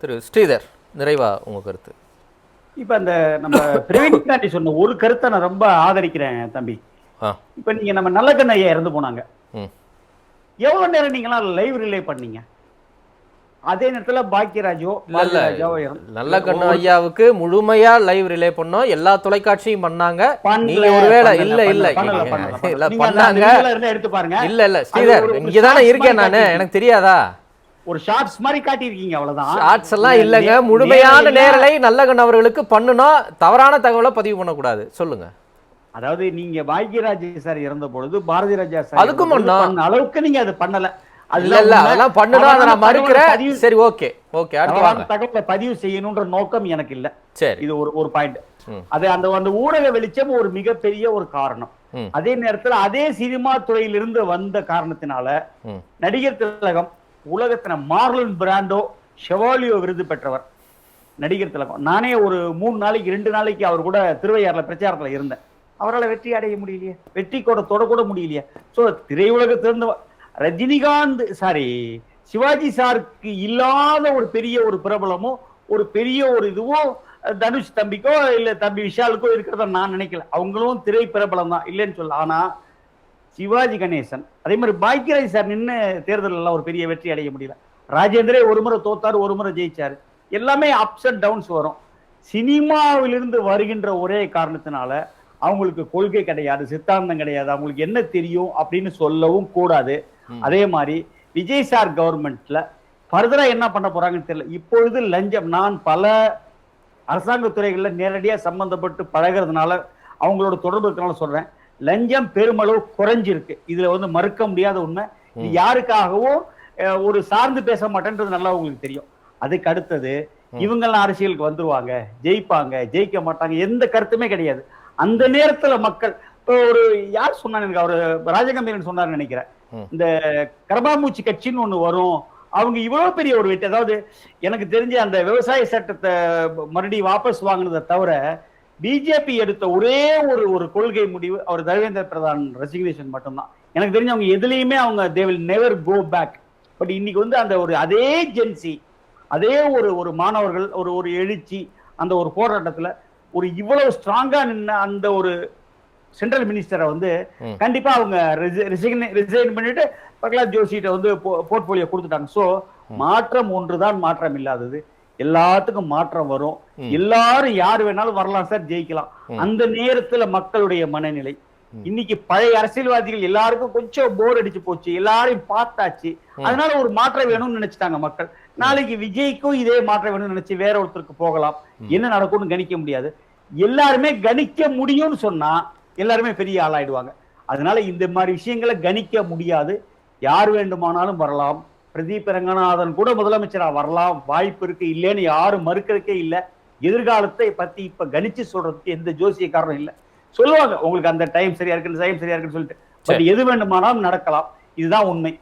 திரு ஸ்ரீதர், நிறைவா உங்க கருத்து. இப்ப அந்த நம்ம பிரவீன் காந்தி சொன்ன ஒரு கருத்தை நான் ரொம்ப ஆதரிக்கிறேன் தம்பி. இப்ப நீங்க நம்ம நல்லக்கண்ண ஐயா இறந்து போனாங்க. எவ்வளவு நேரம் நீங்களாம் லைவ் ரிலே பண்ணீங்க? அதே நேரத்துல பாக்கியராஜோ நல்லக்கண்ண ஐயாவுக்கு முழுமையா லைவ் ரிலே பண்ணோம். எல்லா தொலைக்காட்சியும் பண்ணாங்க. நீங்க ஒருவேளை இல்ல பண்ணாங்க. எடுத்து பாருங்க. இல்ல ஸ்ரீதர், இங்கதானே இருக்கேன் நானு, எனக்கு தெரியாதா? ஒரு ஷார்ட்ஸ் மாதிரி காட்டியிருக்கீங்க, அவ்வளவுதான். ஷார்ட்ஸ் எல்லாம் இல்லங்க, முழுமையான நேரலை நல்லக்கண்ண அவர்களுக்கு பண்ணணும். தவறான தகவலை பதிவு பண்ணக்கூடாது. சொல்லுங்க. அதாவது நீங்க பாக்கியராஜ் சார் இறந்த பொழுது பாரதி ராஜா சார் அதுக்கும் அளவுக்கு நீங்க அது பண்ணல. அதெல்லாம் பண்ணணும், அதை நான் மறுக்கிறேன். சரி, ஓகே அடுத்து வாங்க. தகவலை பதிவு செய்யணும்ன்ற நோக்கம் எனக்கு இல்ல. சரி, இது ஒரு பாயிண்ட். அது அந்த ஊடக வெளிச்சம் ஒரு மிகப்பெரிய ஒரு காரணம். அதே நேரத்தில் அதே சினிமா துறையிலிருந்து வந்த காரணத்தினால நடிகர் திலகம் உலகத்தின மார்லன் பிராண்டோ ஷெவாலியோ விருது பெற்றவர் நடிகர் திலகம். நானே ஒரு 3 நாளைக்கு 2 நாளைக்கு அவர் கூட திருவையாறுல பிரச்சாரத்துல இருந்தேன். அவரால் வெற்றி அடைய முடியலையே, வெற்றி கூட தொடக்கூட முடியலையே. ஸோ திரையுலகத்திலிருந்து ரஜினிகாந்த் சிவாஜி சாருக்கு இல்லாத ஒரு பெரிய ஒரு பிரபலமோ ஒரு பெரிய ஒரு இதுவோ தனுஷ் தம்பிக்கோ இல்ல தம்பி விஷாலுக்கோ இருக்கிறத நான் நினைக்கல. அவங்களும் திரை பிரபலம் தான், இல்லைன்னு சொல்ல. ஆனா சிவாஜி கணேசன் அதே மாதிரி பாக்கியராஜ் சார் நின்று தேர்தல் எல்லாம் ஒரு பெரிய வெற்றி அடைய முடியல. ராஜேந்திரே ஒரு முறை தோத்தாரு, ஒரு முறை ஜெயிச்சாரு. எல்லாமே அப்ஸ் அண்ட் டவுன்ஸ் வரும். சினிமாவிலிருந்து வருகின்ற ஒரே காரணத்தினால அவங்களுக்கு கொள்கை கிடையாது, சித்தாந்தம் கிடையாது, அவங்களுக்கு என்ன தெரியும் அப்படின்னு சொல்லவும் கூடாது. அதே மாதிரி விஜய் சார் கவர்மெண்ட்ல ஃபர்தரா என்ன பண்ண போறாங்கன்னு தெரியல. இப்பொழுது லஞ்சம், நான் பல அரசாங்க துறைகள்ல நேரடியா சம்பந்தப்பட்டு பழகிறதுனால அவங்களோட தொடர்பு இருக்கனால சொல்றேன், லஞ்சம் பெருமளவு குறைஞ்சிருக்கு. இதுல மறுக்க முடியாத உண்மை. இது யாருக்காகவும் ஒரு சார்ந்து பேச மாட்டேன்றது நல்லா உங்களுக்கு தெரியும். அதுக்கு அடுத்தது இவங்கெல்லாம் அரசியலுக்கு வந்துருவாங்க, ஜெயிப்பாங்க, ஜெயிக்க மாட்டாங்க, எந்த கருத்துமே கிடையாது. அந்த நேரத்துல மக்கள் ஒரு யார் சொன்னாங்க, எனக்கு அவரு ராஜகம்பீரன் சொன்னார் நினைக்கிறேன், இந்த கரபாமூச்சி கட்சின்னு ஒண்ணு வரும், அவங்க இவ்வளவு பெரிய ஒரு வெற்றி. அதாவது எனக்கு தெரிஞ்ச அந்த விவசாய சட்டத்தை மறுபடியும் வாபஸ் வாங்கினதை தவிர பிஜேபி எடுத்த ஒரே ஒரு கொள்கை முடிவு அவர் தர்மேந்திர பிரதான் ரெசிக்னேஷன் மட்டும்தான். எனக்கு தெரிஞ்ச அவங்க எதுலையுமே அவங்க they will never go back. But இன்னைக்கு அந்த ஒரு அதே ஜென்சி, அதே ஒரு மாணவர்கள் ஒரு எழுச்சி, அந்த ஒரு போராட்டத்துல ஒரு இவ்வளவு ஸ்ட்ராங்கா நின்ன அந்த ஒரு சென்ட்ரல் மினிஸ்டரை கண்டிப்பா அவங்க ரிசைன் பண்ணிட்டு பிரகலாத் ஜோஷிட்ட போர்ட்போலியோ கொடுத்துட்டாங்க. சோ மாற்றம் ஒன்றுதான் மாற்றம் இல்லாதது. எல்லாத்துக்கும் மாற்றம் வரும். எல்லாரும் யாரு வேணாலும் வரலாம் சார், ஜெயிக்கலாம். அந்த நேரத்துல மக்களுடைய மனநிலை இன்னைக்கு பழைய அரசியல்வாதிகள் எல்லாருக்கும் கொஞ்சம் போர் அடிச்சு போச்சு, எல்லாரையும் பார்த்தாச்சு. அதனால ஒரு மாற்றம் வேணும்னு நினைச்சிட்டாங்க மக்கள். நாளைக்கு விஜய்க்கும் இதே மாற்றம் வேணும்னு நினைச்சு வேற ஒருத்தருக்கு போகலாம். என்ன நடக்கும்னு கணிக்க முடியாது. எல்லாருமே கணிக்க முடியும்னு சொன்னா எல்லாருமே பெரிய ஆளாயிடுவாங்க. அதனால இந்த மாதிரி விஷயங்களை கணிக்க முடியாது. யார் வேண்டுமானாலும் வரலாம். பிரதீப் ரங்கநாதன் கூட முதலமைச்சரா வரலாம், வாய்ப்பு இருக்கு, இல்லைன்னு யாரும் மறுக்கிறதுக்கே இல்லை. எதிர்காலத்தை பத்தி இப்ப கணிச்சு சொல்றதுக்கு எந்த ஜோசிய காரணம் இல்லை. சொல்லுவாங்க உங்களுக்கு அந்த டைம் சரியா இருக்கு, டைம் சரியா இருக்குன்னு சொல்லிட்டு. பட் எது வேண்டுமானாலும் நடக்கலாம். இதுதான் உண்மை.